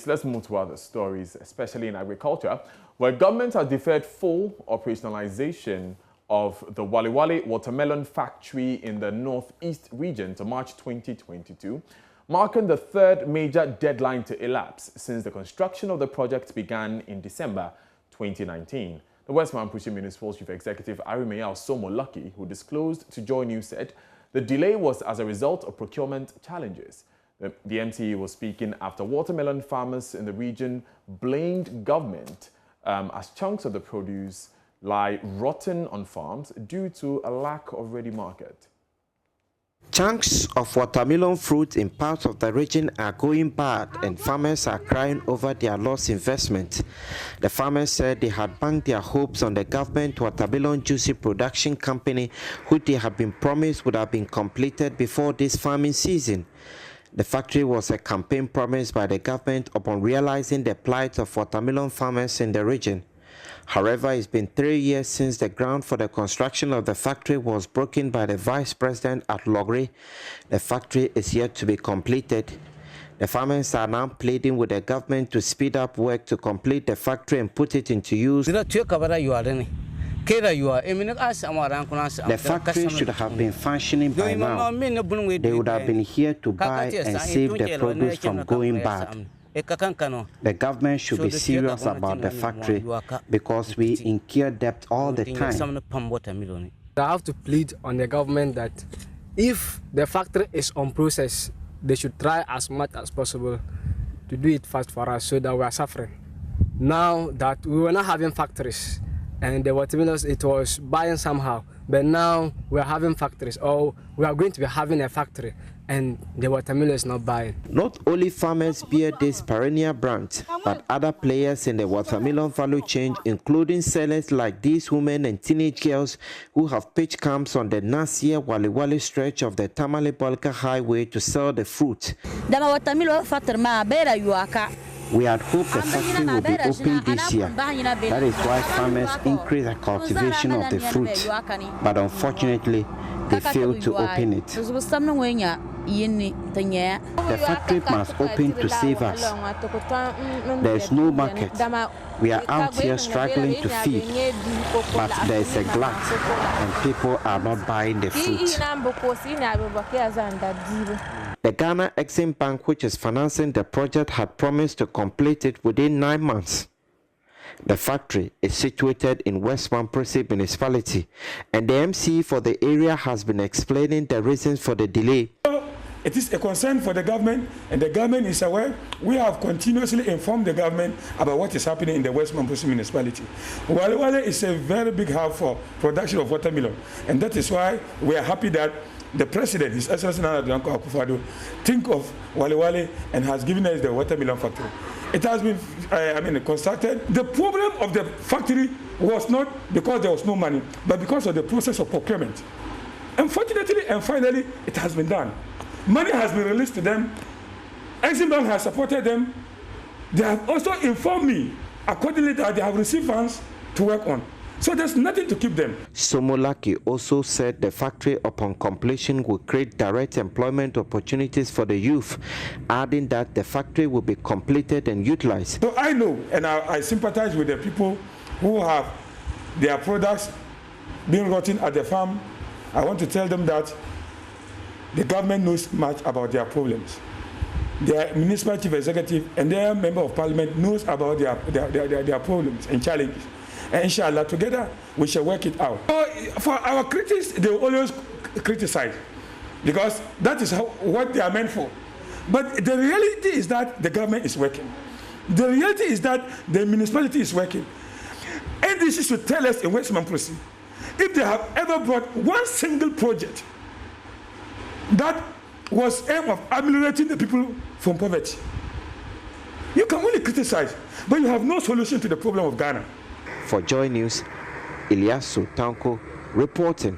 Let's move to other stories, especially in agriculture, where government has deferred full operationalization of the Walewale watermelon factory in the northeast region to March 2022, marking the third major deadline to elapse since the construction of the project began in December 2019. The West Mamprushi Municipal Chief Executive Arimeyao Somolucky, who disclosed to Joy News, said the delay was as a result of procurement challenges. The MCE was speaking after watermelon farmers in the region blamed government as chunks of the produce lie rotten on farms due to a lack of ready market. Chunks of watermelon fruit in parts of the region are going bad and farmers are crying over their lost investment. The farmers said they had banked their hopes on the government watermelon juice production company, who they had been promised would have been completed before this farming season. The factory was a campaign promised by the government upon realizing the plight of watermelon farmers in the region. However, it's been 3 years since the ground for the construction of the factory was broken by the vice president at Logre. The factory is yet to be completed. The farmers are now pleading with the government to speed up work to complete the factory and put it into use. The factory should have been functioning by now. They would have been here to buy and save the produce from going bad. The government should be serious about the factory because we incur debt all the time. I have to plead on the government that if the factory is on process, they should try as much as possible to do it fast for us so that we are suffering. Now that we were not having factories and the watermelons, it was buying somehow, but now we are having factories, or we are going to be having a factory and the watermelon is not buying. Not only farmers bear this perennial brand, but other players in the watermelon value chain, including sellers like these women and teenage girls who have pitched camps on the Nasia Walewale stretch of the Tamale-Bolka highway to sell the fruit. We had hoped the factory would be open this year. That is why farmers increase the cultivation of the fruit. But unfortunately, they failed to open it. The factory must open to save us. There is no market. We are out here struggling to feed, but there is a glut and people are not buying the fruit. The Ghana Exim Bank, which is financing the project, had promised to complete it within 9 months. The factory is situated in West Mamprushi municipality, and the MC for the area has been explaining the reasons for the delay. It is a concern for the government, and the government is aware. We have continuously informed the government about what is happening in the West Mamprushi municipality. Walewale is a very big hub for production of watermelon, and that is why we are happy that the president, His Excellency Nana Danko Akufo-Addo, think of Walewale and has given us the watermelon factory. It has been, constructed. The problem of the factory was not because there was no money, but because of the process of procurement. Unfortunately and finally, it has been done. Money has been released to them. Exim Bank has supported them. They have also informed me accordingly that they have received funds to work on. So there's nothing to keep them. Somolucky also said the factory upon completion will create direct employment opportunities for the youth, adding that the factory will be completed and utilized. So I know and I sympathize with the people who have their products being rotten at the farm. I want to tell them that the government knows much about their problems. Their municipal chief executive and their member of parliament knows about their problems and challenges. And inshallah, together, we shall work it out. For our critics, they will always criticize because that is what they are meant for. But the reality is that the government is working. The reality is that the municipality is working. NDC should tell us in West Mamprushi if they have ever brought one single project that was aimed of ameliorating the people from poverty. You can only criticize, but you have no solution to the problem of Ghana. For Joy News, Ilyasu Tanko reporting.